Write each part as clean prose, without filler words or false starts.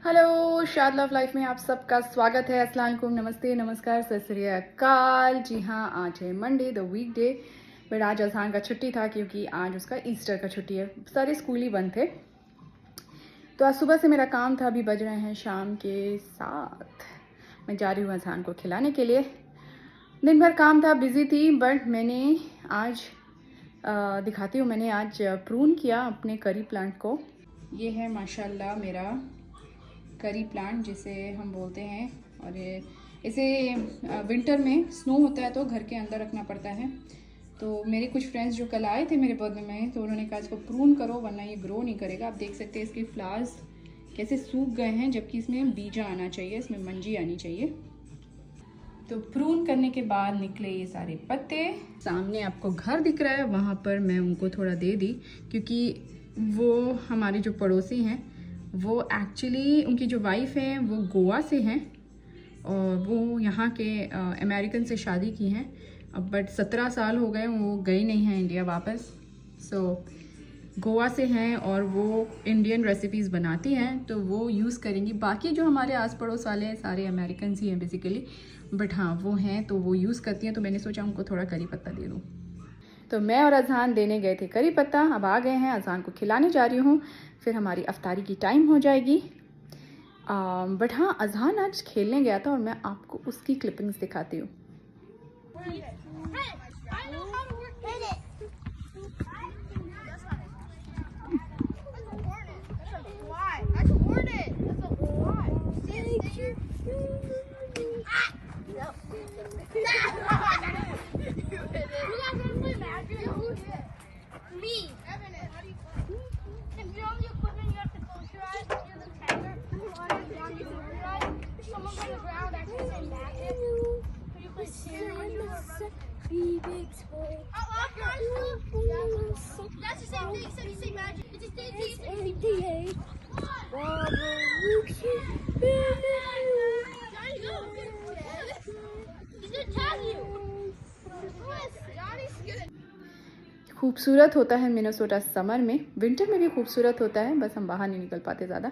Hello, शाद love life में आप सबका स्वागत है। अस्सलाम वालेकुम, नमस्ते, नमस्कार, सत श्री अकाल। जी हाँ, आज है Monday the weekday. But आज अजहान का छुट्टी था क्योंकि आज उसका ईस्टर का छुट्टी है। सारे स्कूल ही बंद थे। तो आज सुबह से मेरा काम था। अभी बज रहे हैं शाम के 7। मैं जा रही हूँ अजहान को खिलाने के लिए। दिन भर काम था, बिज़ी थी। बट मैंने आज दिखाती हूँ, मैंने आज प्रून किया अपने करी प्लांट को। ये है माशाल्लाह मेरा करी प्लांट जिसे हम बोलते हैं। और इसे विंटर में स्नो होता है तो घर के अंदर रखना पड़ता है। तो मेरे कुछ फ्रेंड्स जो कल आए थे मेरे बर्थडे में, तो उन्होंने कहा इसको प्रून करो वरना ये ग्रो नहीं करेगा। आप देख सकते हैं इसके फ्लावर्स कैसे सूख गए हैं, जबकि इसमें बीजा आना चाहिए, इसमें मंजी आनी चाहिए। तो प्रून करने के बाद निकले ये सारे पत्ते। सामने आपको घर दिख रहा है, वहाँ पर मैं उनको थोड़ा दे दी क्योंकि वो हमारे जो पड़ोसी हैं वो एक्चुअली उनकी जो वाइफ है वो गोवा से हैं और वो यहाँ के अमेरिकन से शादी की हैं। अब बट 17 साल हो गए, वो गई नहीं हैं इंडिया वापस। सो गोवा से हैं और वो इंडियन रेसिपीज़ बनाती हैं, तो वो यूज़ करेंगी। बाकी जो हमारे आस पड़ोस वाले हैं सारे अमेरिकन ही हैं बेसिकली, बट हाँ वो हैं तो वो यूज़ करती हैं। तो मैंने सोचा उनको थोड़ा करी पत्ता दे दूँ। तो मैं और अजहान देने गए थे करी पत्ता, अब आ गए हैं। अजहान को खिलाने जा रही हूँ, फिर हमारी अफ्तारी की टाइम हो जाएगी। बट हाँ, अजहान आज खेलने गया था और मैं आपको उसकी क्लिपिंग्स दिखाती हूँ। खूबसूरत होता है मिनेसोटा समर में। विंटर में भी खूबसूरत होता है, बस हम बाहर नहीं निकल पाते ज़्यादा।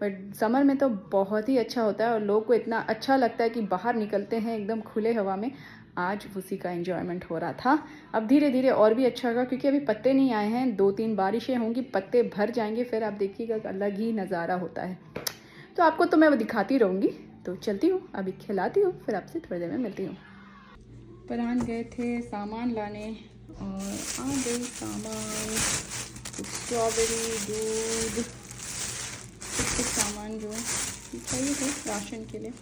बट समर में तो बहुत ही अच्छा होता है और लोगों को इतना अच्छा लगता है कि बाहर निकलते हैं एकदम खुले हवा में। आज उसी का एंजॉयमेंट हो रहा था। अब धीरे धीरे और भी अच्छा होगा क्योंकि अभी पत्ते नहीं आए हैं। 2-3 बारिशें होंगी, पत्ते भर जाएंगे, फिर आप देखिएगा अलग ही नज़ारा होता है। तो आपको तो मैं वो दिखाती रहूँगी। तो चलती हूँ, अभी खिलाती हूँ, फिर आपसे थोड़ी देर में मिलती हूँ। परान गए थे सामान लाने और आ गई सामान, स्ट्रॉबेरी, दूध, कुछ सामान जो चाहिए थे राशन के लिए।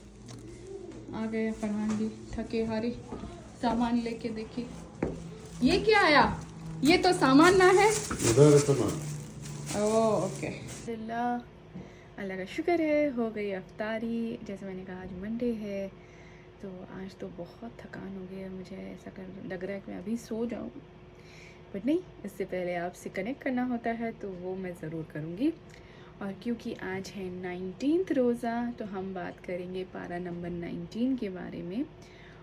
आ गए फरहान भी थके हारे सामान लेके। देखिए ये क्या आया, ये तो सामान ना है। ओह ओके, अल्लाह का शुक्र है हो गई अफ्तारी। जैसे मैंने कहा आज मंडे है, तो आज तो बहुत थकान हो गई है। मुझे ऐसा लग रहा है कि मैं अभी सो जाऊँ, बट नहीं, इससे पहले आपसे कनेक्ट करना होता है तो वो मैं ज़रूर करूँगी। और क्योंकि आज है 19th रोज़ा, तो हम बात करेंगे पारा नंबर 19 के बारे में।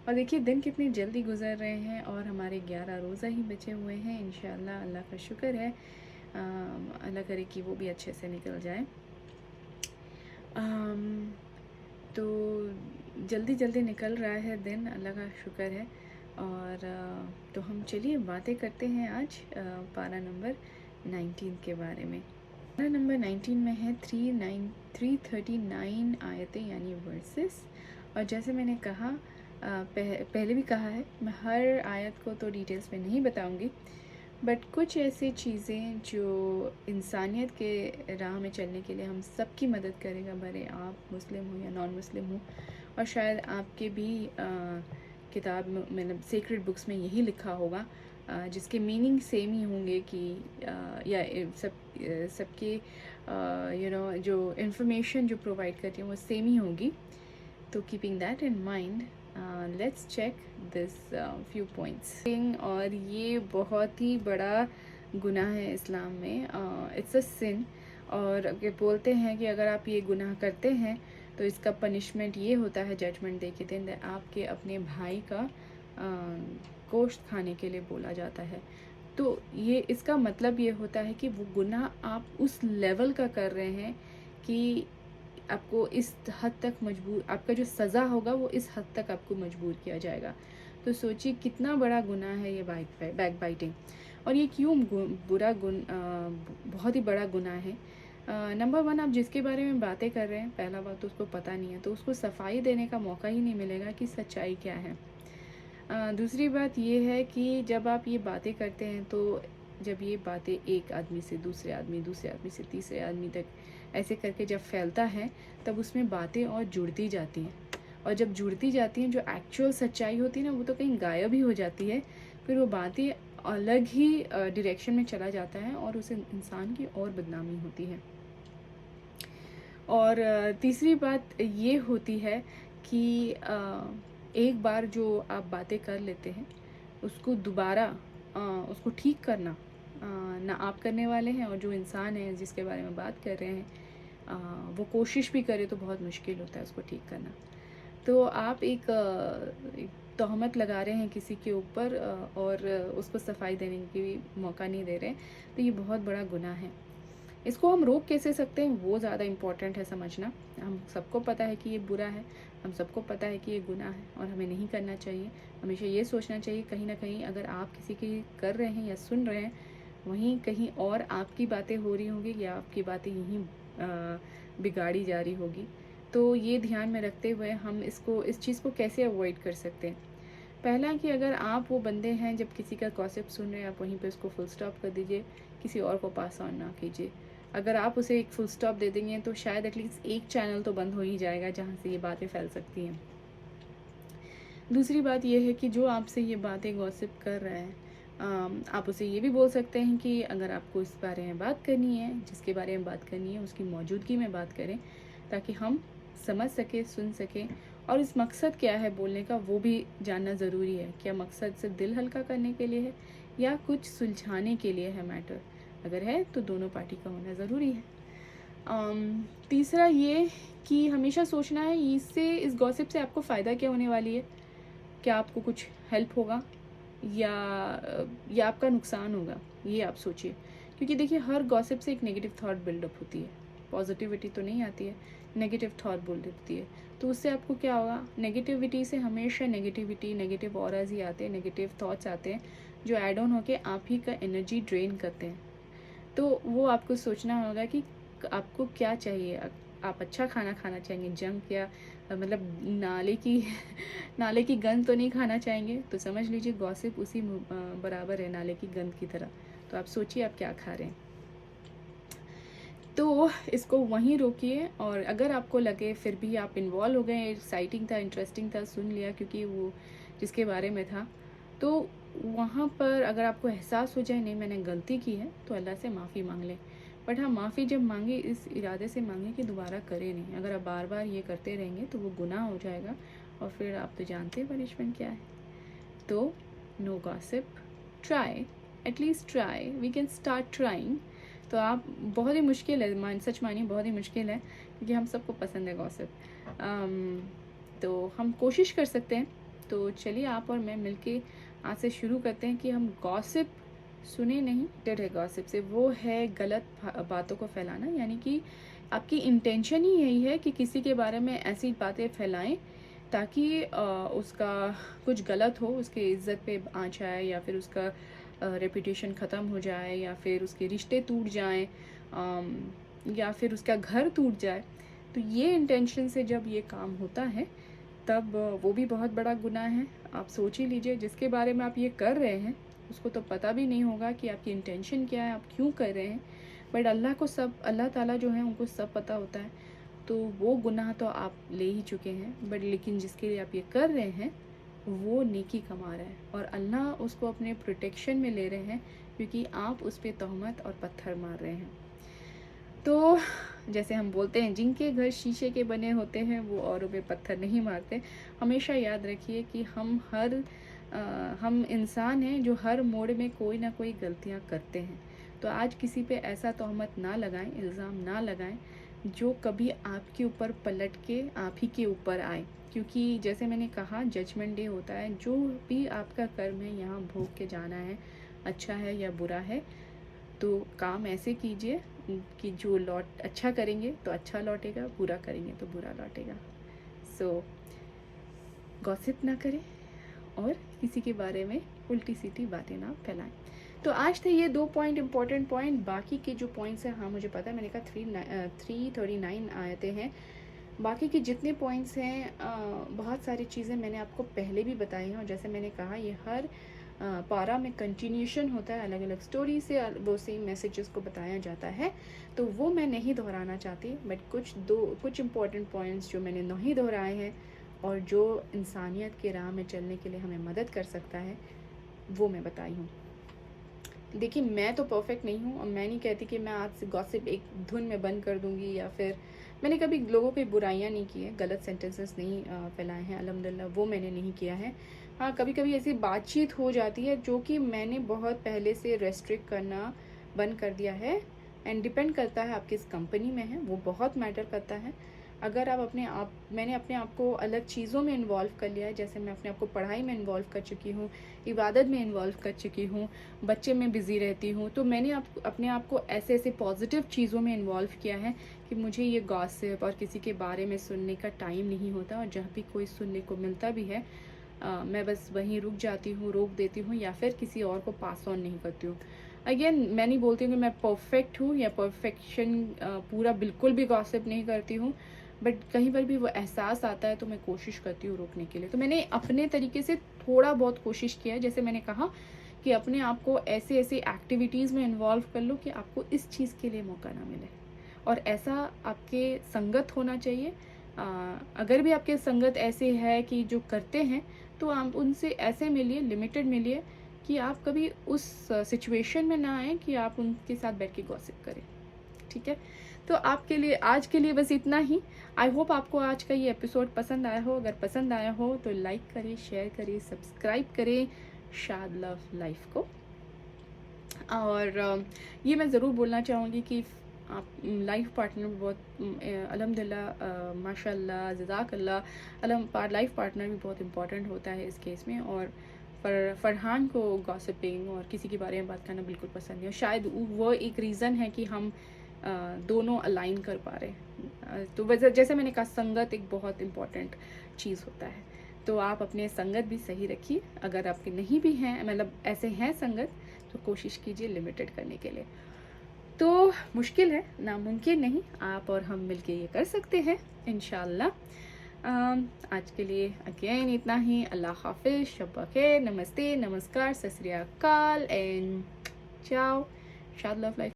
और देखिए दिन कितने जल्दी गुजर रहे हैं और हमारे 11 रोज़ा ही बचे हुए हैं। इंशाल्लाह अल्लाह का शुक्र है, अल्लाह करे कि वो भी अच्छे से निकल जाए। तो जल्दी जल्दी निकल रहा है दिन, अल्लाह का शुक्र है। और तो हम चलिए बातें करते हैं आज पारा नंबर 19 के बारे में। पारा नंबर 19 में है 339 आयतें यानी वर्सेस। और जैसे मैंने कहा पहले भी कहा है, मैं हर आयत को तो डिटेल्स में नहीं बताऊंगी, बट कुछ ऐसी चीज़ें जो इंसानियत के राह में चलने के लिए हम सबकी मदद करेगा, भले आप मुस्लिम हो या नॉन मुस्लिम हो। और शायद आपके भी किताब में, मतलब सीक्रेट बुक्स में यही लिखा होगा, जिसके मीनिंग सेम ही होंगे कि या सबके जो इन्फॉर्मेशन जो प्रोवाइड करती हैं वो सेम ही होगी। तो keeping that in mind, let's check this few points. और ये बहुत ही बड़ा गुनाह है इस्लाम में, इट्स अ सिन। और बोलते हैं कि अगर आप ये गुनाह करते हैं तो इसका पनिशमेंट ये होता है जजमेंट डे के दिन, आपके अपने भाई का गोश्त खाने के लिए बोला जाता है। तो ये इसका मतलब ये होता है कि वो गुनाह आप उस लेवल का कर रहे हैं कि आपको इस हद तक मजबूर, आपका जो सज़ा होगा वो इस हद तक आपको मजबूर किया जाएगा। तो सोचिए कितना बड़ा गुनाह है ये बैक बाइटिंग, और ये क्यों बुरा बहुत ही बड़ा गुनाह है। नंबर वन, आप जिसके बारे में बातें कर रहे हैं, पहला बात तो उसको पता नहीं है, तो उसको सफाई देने का मौका ही नहीं मिलेगा कि सच्चाई क्या है। दूसरी बात ये है कि जब आप ये बातें करते हैं, तो जब ये बातें एक आदमी से दूसरे आदमी से तीसरे आदमी तक ऐसे करके जब फैलता है, तब उसमें बातें और जुड़ती जाती हैं, और जब जुड़ती जाती हैं, जो एक्चुअल सच्चाई होती है ना, वो तो कहीं गायब ही हो जाती है। फिर वो बातें अलग ही डायरेक्शन में चला जाता है, और उस इंसान की और बदनामी होती है। और तीसरी बात ये होती है कि एक बार जो आप बातें कर लेते हैं, उसको दोबारा उसको ठीक करना ना आप करने वाले हैं, और जो इंसान है जिसके बारे में बात कर रहे हैं, वो कोशिश भी करे तो बहुत मुश्किल होता है उसको ठीक करना। तो आप एक तोहमत लगा रहे हैं किसी के ऊपर, और उसको सफाई देने की भी मौका नहीं दे रहे, तो ये बहुत बड़ा गुनाह है। इसको हम रोक कैसे सकते हैं, वो ज़्यादा इम्पॉर्टेंट है समझना। हम सबको पता है कि ये बुरा है, हम सबको पता है कि ये गुनाह है, और हमें नहीं करना चाहिए। हमेशा ये सोचना चाहिए, कहीं ना कहीं अगर आप किसी की कर रहे हैं या सुन रहे हैं, वहीं कहीं और आपकी बातें हो रही होंगी, या आपकी बातें यहीं बिगाड़ी जा रही होगी। तो ये ध्यान में रखते हुए हम इस चीज़ को कैसे अवॉइड कर सकते हैं। पहला कि अगर आप वो बंदे हैं, जब किसी का गॉसिप सुन रहे हैं, आप वहीं पे उसको फुल स्टॉप कर दीजिए, किसी और को पास ऑन ना कीजिए। अगर आप उसे एक फुल स्टॉप दे देंगे, तो शायद एटलीस्ट एक चैनल तो बंद हो ही जाएगा जहाँ से ये बातें फैल सकती हैं। दूसरी बात यह है कि जो आपसे ये बातें गॉसिप कर रहा है, आप उसे ये भी बोल सकते हैं कि अगर आपको इस बारे में बात करनी है, जिसके बारे में बात करनी है, उसकी मौजूदगी में बात करें, ताकि हम समझ सके, सुन सकें। और इस मकसद क्या है बोलने का, वो भी जानना ज़रूरी है। क्या मकसद सिर्फ दिल हल्का करने के लिए है, या कुछ सुलझाने के लिए है मैटर? अगर है तो दोनों पार्टी का होना ज़रूरी है। तीसरा ये कि हमेशा सोचना है, इस गॉसिप से आपको फ़ायदा क्या होने वाली है। क्या आपको कुछ हेल्प होगा, या आपका नुकसान होगा, ये आप सोचिए। क्योंकि देखिए, हर गॉसिप से एक नेगेटिव थॉट बिल्डअप होती है, पॉजिटिविटी तो नहीं आती है, नेगेटिव थॉट बिल्ड होती है। तो उससे आपको क्या होगा, नेगेटिविटी से हमेशा नेगेटिव ऑराज ही आते हैं, नेगेटिव थॉट्स आते हैं, जो एड ऑन होके आप ही का एनर्जी ड्रेन करते हैं। तो वो आपको सोचना होगा कि आपको क्या चाहिए। आप अच्छा खाना खाना चाहेंगे, जंक, या मतलब नाले की गंद तो नहीं खाना चाहेंगे, तो समझ लीजिए गॉसिप उसी बराबर है, नाले की गंद की तरह। तो आप सोचिए आप क्या खा रहे हैं। तो इसको वहीं रोकिए, और अगर आपको लगे फिर भी आप इन्वॉल्व हो गए, एक्साइटिंग था, इंटरेस्टिंग था, सुन लिया क्योंकि वो जिसके बारे में था, तो वहाँ पर अगर आपको एहसास हो जाए नहीं मैंने गलती की है, तो अल्लाह से माफ़ी मांग लें। बट हाँ, माफ़ी जब मांगे इस इरादे से मांगे कि दोबारा करें नहीं। अगर आप बार बार ये करते रहेंगे तो वो गुनाह हो जाएगा, और फिर आप तो जानते हैं पनिशमेंट क्या है। तो no gossip, try, at least try, we can start trying. तो आप, बहुत ही मुश्किल है, सच मानिए बहुत ही मुश्किल है, क्योंकि हम सबको पसंद है गॉसिप। तो हम कोशिश कर सकते हैं। तो चलिए आप और मैं मिलके आज से शुरू करते हैं कि हम गॉसिप सुने नहीं। डर है गॉसिप से, वो है गलत बातों को फैलाना, यानी कि आपकी इंटेंशन ही यही है कि किसी के बारे में ऐसी बातें फैलाएं ताकि उसका कुछ गलत हो, उसके इज्जत पे आँच आए, या फिर उसका रेपुटेशन ख़त्म हो जाए, या फिर उसके रिश्ते टूट जाएं, या फिर उसका घर टूट जाए। तो ये इंटेंशन से जब ये काम होता है, तब वो भी बहुत बड़ा गुनाह है। आप सोच ही लीजिए, जिसके बारे में आप ये कर रहे हैं उसको तो पता भी नहीं होगा कि आपकी इंटेंशन क्या है, आप क्यों कर रहे हैं। बट अल्लाह ताला जो है उनको सब पता होता है। तो वो गुनाह तो आप ले ही चुके हैं, बट लेकिन जिसके लिए आप ये कर रहे हैं वो नेकी कमा रहा है, और अल्लाह उसको अपने प्रोटेक्शन में ले रहे हैं, क्योंकि आप उस पर तहमत और पत्थर मार रहे हैं। तो जैसे हम बोलते हैं, जिनके घर शीशे के बने होते हैं वो औरों पे पत्थर नहीं मारते। हमेशा याद रखिए कि हम इंसान हैं जो हर मोड़ में कोई ना कोई गलतियां करते हैं। तो आज किसी पे ऐसा तहमत ना लगाएं, इल्ज़ाम ना लगाएं, जो कभी आपके ऊपर पलट के आप ही के ऊपर आए। क्योंकि जैसे मैंने कहा, जजमेंट डे होता है, जो भी आपका कर्म है यहाँ भोग के जाना है, अच्छा है या बुरा है। तो काम ऐसे कीजिए, कि जो लौट अच्छा करेंगे तो अच्छा लौटेगा, बुरा करेंगे तो बुरा लौटेगा। सो गॉसिप ना करें और किसी के बारे में उल्टी सीधी बातें ना फैलाएं। तो आज थे ये 2 पॉइंट इम्पोर्टेंट पॉइंट। बाकी के जो पॉइंट्स हैं, हाँ मुझे पता है मैंने कहा 339 आयतें हैं। बाकी के जितने पॉइंट्स हैं बहुत सारी चीज़ें मैंने आपको पहले भी बताई हैं, और जैसे मैंने कहा ये हर पारा में कंटिन्यूशन होता है, अलग अलग स्टोरी से वो सेम मैसेजेस को बताया जाता है, तो वो मैं नहीं दोहराना चाहती। बट कुछ इम्पोर्टेंट पॉइंट्स जो मैंने नहीं दोहराए हैं और जो इंसानियत के राह में चलने के लिए हमें मदद कर सकता है, वो मैं बताई हूँ। देखिए मैं तो परफेक्ट नहीं हूँ, और मैं नहीं कहती कि मैं आज से गॉसिप एक धुन में बंद कर दूँगी, या फिर मैंने कभी लोगों की बुराइयाँ नहीं की है, गलत सेंटेंसेस नहीं फैलाए हैं, अल्हम्दुलिल्लाह वो मैंने नहीं किया है। हाँ कभी कभी ऐसी बातचीत हो जाती है जो कि मैंने बहुत पहले से रेस्ट्रिक्ट करना बंद कर दिया है, एंड डिपेंड करता है आप किस कंपनी में हैं, वो बहुत मैटर करता है। अगर आप मैंने अपने आप को अलग चीज़ों में इन्वॉल्व कर लिया है, जैसे मैं अपने आप को पढ़ाई में इन्वॉल्व कर चुकी हूँ, इबादत में इन्वॉल्व कर चुकी हूँ, बच्चे में बिज़ी रहती हूँ, तो मैंने अपने आप को ऐसे ऐसे पॉजिटिव चीज़ों में इन्वॉल्व किया है कि मुझे ये गॉसिप और किसी के बारे में सुनने का टाइम नहीं होता, और जहाँ भी कोई सुनने को मिलता भी है मैं बस वहीं रुक जाती हूँ, रोक देती हूँ, या फिर किसी और को पास ऑन नहीं करती हूँ। अगेन मैं नहीं बोलती हूँ कि मैं परफेक्ट हूँ या परफेक्शन पूरा बिल्कुल भी गॉसिप नहीं करती हूँ, बट कहीं पर भी वो एहसास आता है तो मैं कोशिश करती हूँ रोकने के लिए। तो मैंने अपने तरीके से थोड़ा बहुत कोशिश किया है, जैसे मैंने कहा कि अपने आप को ऐसे ऐसे एक्टिविटीज़ में इन्वॉल्व कर लो कि आपको इस चीज़ के लिए मौका ना मिले, और ऐसा आपके संगत होना चाहिए। अगर भी आपके संगत ऐसे है कि जो करते हैं, तो आप उनसे ऐसे मिलिए, लिमिटेड मिलिए, कि आप कभी उस सिचुएशन में ना आए कि आप उनके साथ बैठ के गॉसिप करें। ठीक है, तो आपके लिए आज के लिए बस इतना ही। आई होप आपको आज का ये एपिसोड पसंद आया हो। अगर पसंद आया हो तो लाइक करें, शेयर करें, सब्सक्राइब करें शाद लव लाइफ को। और ये मैं ज़रूर बोलना चाहूँगी कि आप लाइफ पार्टनर बहुत अल्हम्दुलिल्लाह माशाल्लाह जज़ाकल्लाह लाइफ पार्टनर भी बहुत इम्पॉर्टेंट होता है इस केस में। और फरहान को गॉसिपिंग और किसी के बारे में बात करना बिल्कुल पसंद नहीं, और शायद वो एक रीज़न है कि हम दोनों अलाइन कर पा रहे हैं। तो वजह जैसे मैंने कहा, संगत एक बहुत इम्पॉर्टेंट चीज़ होता है, तो आप अपने संगत भी सही रखिए। अगर आपके नहीं भी हैं, मतलब ऐसे हैं संगत, तो कोशिश कीजिए लिमिटेड करने के लिए। तो मुश्किल है, नामुमकिन नहीं, आप और हम मिलके ये कर सकते हैं इंशाल्लाह। आज के लिए अगेन इतना ही। अल्लाह हाफिज़, शब बख़ैर, नमस्ते, नमस्कार, सत श्री अकाल एंड चाओ। शाद लव लाइफ।